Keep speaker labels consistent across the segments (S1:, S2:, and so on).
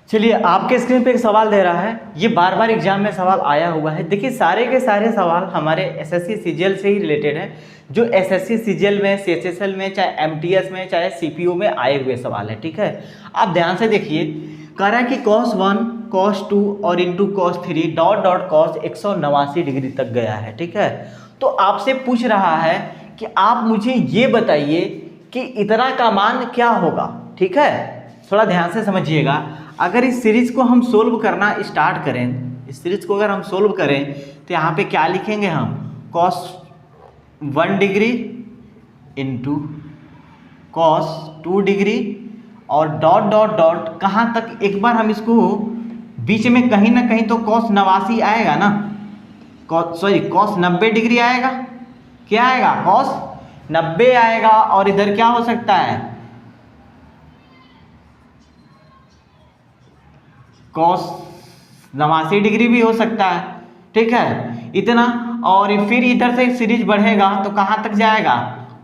S1: चलिए, आपके स्क्रीन पे एक सवाल दे रहा है, ये बार बार एग्जाम में सवाल आया हुआ है। देखिए, सारे के सारे सवाल हमारे एसएससी सीजीएल से ही रिलेटेड है, जो एसएससी सीजीएल में, सीएचएसएल में, चाहे एमटीएस में, चाहे सीपीओ में आए हुए सवाल है। ठीक है, आप ध्यान से देखिए। कह रहा है कि cos 1, cos 2 और into cos 3 dot dot cos 189 degree तक गया है। ठीक है, तो आपसे पूछ रहा है कि आप मुझे ये बताइए कि इतना का मान क्या होगा। ठीक है, थोड़ा ध्यान से समझिएगा। अगर इस सीरीज को हम सोल्व करना स्टार्ट करें, इस सीरीज को अगर हम सोल्व करें तो यहाँ पे क्या लिखेंगे हम, cos 1 degree into cos 2 degree और डॉट डॉट डॉट कहाँ तक, एक बार हम इसको बीच में कहीं ना कहीं तो cos 89 आएगा ना, cos 90 डिग्री आएगा। क्या आएगा, cos 90 आएगा। और इधर क्या हो सकता है, cos 89 डिग्री भी हो सकता है। ठीक है, इतना। और फिर इधर से सीरीज बढ़ेगा तो कहाँ तक जाएगा,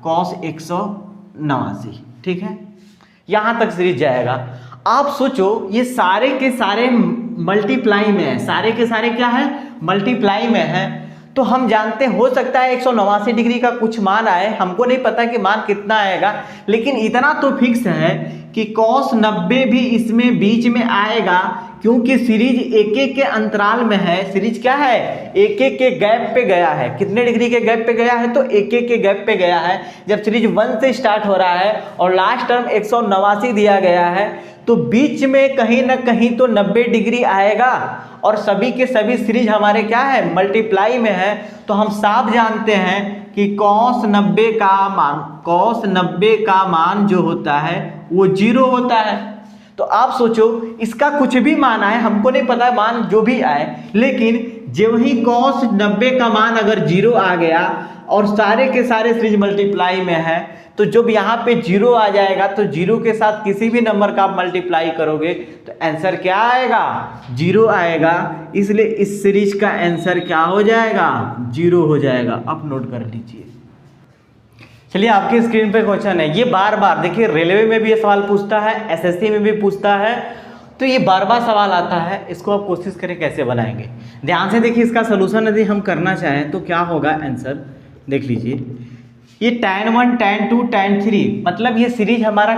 S1: cos 189। ठीक है, यहाँ तक सीरीज जाएगा। आप सोचो, ये सारे के सारे मल्टीप्लाई में है, सारे के सारे क्या है, मल्टीप्लाई में है। तो हम जानते हो सकता है 189 डिग्री का कुछ मान आए, हमको नहीं पता कि मान कितना आएगा, लेकिन इतना तो फिक्स है कि cos 90 भी इसमें बीच में आएगा, क्योंकि सीरीज एक एक के अंतराल में है। सीरीज क्या है, एक एक के गैप पे गया है। कितने डिग्री के गैप पे गया है, तो एक एक के गैप पे गया है। जब सीरीज 1 से स्टार्ट हो रहा है और लास्ट टर्म 189 दिया गया है, तो बीच में कहीं ना कहीं तो 90 डिग्री आएगा। और सभी के सभी सीरीज हमारे क्या है, मल्टीप्लाई में है। तो हम साफ जानते हैं कि cos 90 का मान जो होता है वो 0 होता है। तो आप सोचो, इसका कुछ भी मान आए, हमको नहीं पता मान जो भी आए, लेकिन जब ही cos 90 का मान अगर 0 आ गया और सारे के सारे सीरीज मल्टीप्लाई में है, तो जब यहाँ पे 0 आ जाएगा तो 0 के साथ किसी भी नंबर का आप मल्टीप्लाई करोगे तो आंसर क्या आएगा, 0 आएगा। इसलिए इस सीरीज का आंसर क्या हो जाएगा, 0 हो जाएगा। आप नोट कर लीजिए। चलिए, आपकी स्क्रीन पे क्वेश्चन है, ये बार बार देखिए, रेलवे में भी ये सवाल पूछता है, एसएससी में भी पूछता है, तो ये बार बार सवाल आता है। इसको आप कोशिश करें कैसे बनाएंगे। ध्यान से देखिए, इसका सोल्यूशन यदि हम करना चाहें तो क्या होगा आंसर, देख लीजिए। ये tan 1, tan 2, tan 3, मतलब ये सीरीज हमारा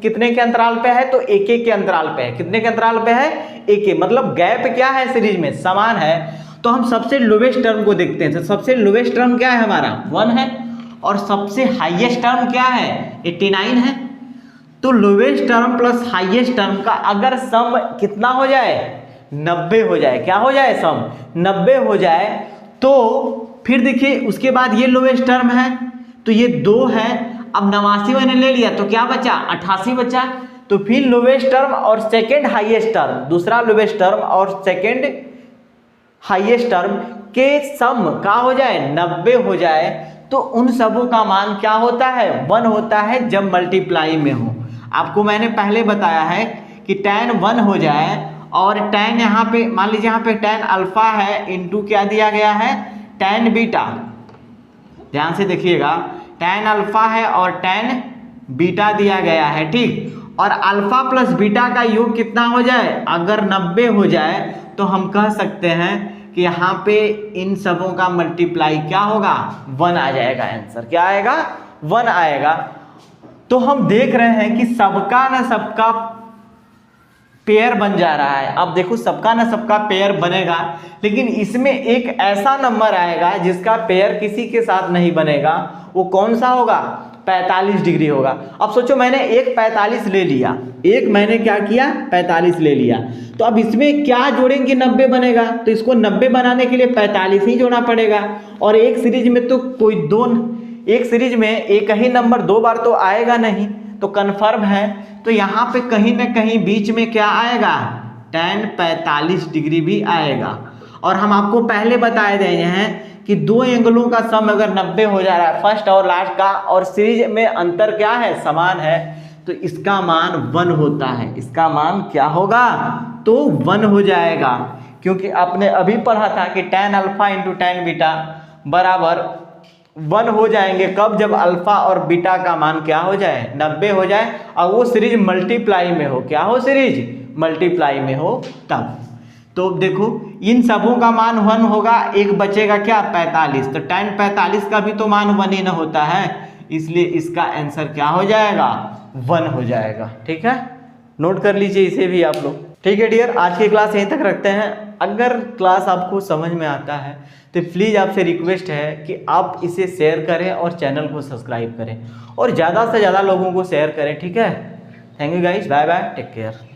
S1: कितने के अंतराल पे है, तो एक एक के अंतराल पे है। कितने के अंतराल पे है, एक एक, मतलब गैप क्या है सीरीज में, समान है। तो हम सबसे लोवेस्ट टर्म को देखते हैं। तो सबसे लोवेस्ट टर्म क्या है हमारा, 1 है, और सबसे हाईएस्ट टर्म क्या है, 89 है। तो lowest term plus highest term का अगर सम कितना हो जाए, 90 हो जाए, क्या हो जाए, सम 90 हो जाए, तो फिर देखिए उसके बाद ये लोवेस्ट टर्म है, तो ये 2 है। अब 89 मैंने ले लिया तो क्या बचा, 88 बचा। तो फिर लोवेस्ट टर्म और सेकेंड हाईएस्ट टर्म, दूसरा लोवेस्ट टर्म और सेकेंड हाईएस्ट टर्म के सम का हो जाए, 90 हो जाए, तो उन सबों का मान क्या होता है, 1 होता है जब मल्टीप्लाई में हो। आपको मैंने पहले बताया है कि tan 1 हो जाए और tan यहाँ पे मान लीजिए, यहाँ पे tan अल्फा है इंटू क्या दिया गया है, tan बीटा। ध्यान से देखिएगा, tan अल्फा है और tan बीटा दिया गया है। ठीक, और अल्फा प्लस बीटा का योग कितना हो जाए, अगर 90 हो जाए तो हम कह सकते हैं कि यहाँ पे इन सबों का मल्टीप्लाई क्या होगा, 1 आ जाएगा। आंसर क्या आएगा, 1 आएगा। तो हम देख रहे हैं कि सबका ना सबका पेयर बन जा रहा है। अब देखो, सबका ना सबका पेयर बनेगा, लेकिन इसमें एक ऐसा नंबर आएगा जिसका पेयर किसी के साथ नहीं बनेगा। वो कौन सा होगा, 45 डिग्री होगा। अब सोचो, मैंने एक 45 ले लिया, एक मैंने क्या किया, 45 ले लिया, तो अब इसमें क्या जोड़ेंगे, 90 बनेगा। तो इसको 90 बनाने के लिए 45 ही जोड़ना पड़ेगा। और एक सीरीज में तो कोई एक सीरीज में एक ही नंबर 2 बार तो आएगा नहीं, तो कन्फर्म है। तो यहाँ पे कहीं ना कहीं बीच में क्या आएगा, tan 45 डिग्री भी आएगा। और हम आपको पहले बताए दे रहे हैं कि 2 एंगलों का सम अगर 90 हो जा रहा है, फर्स्ट और लास्ट का, और सीरीज में अंतर क्या है, समान है, तो इसका मान 1 होता है। इसका मान क्या होगा, तो 1 हो जाएगा। क्योंकि आपने अभी पढ़ा था कि tan alpha into tan beta बराबर 1 हो जाएंगे। कब, जब अल्फा और बीटा का मान क्या हो जाए, 90 हो जाए, और वो सीरीज मल्टीप्लाई में हो, क्या हो, सीरीज मल्टीप्लाई में हो तब। तो देखो इन सबों का मान 1 होगा, एक बचेगा क्या 45, तो tan 45 का भी तो मान 1 ही ना होता है, इसलिए इसका आंसर क्या हो जाएगा 1 हो जाएगा। ठीक है, नोट कर लीजिए इसे भी आप लोग। ठीक है डियर, आज की क्लास यहीं तक रखते हैं। अगर क्लास आपको समझ में आता है तो प्लीज़ आपसे रिक्वेस्ट है कि आप इसे शेयर करें और चैनल को सब्सक्राइब करें और ज़्यादा से ज़्यादा लोगों को शेयर करें। ठीक है, thank you guys, bye bye, take care.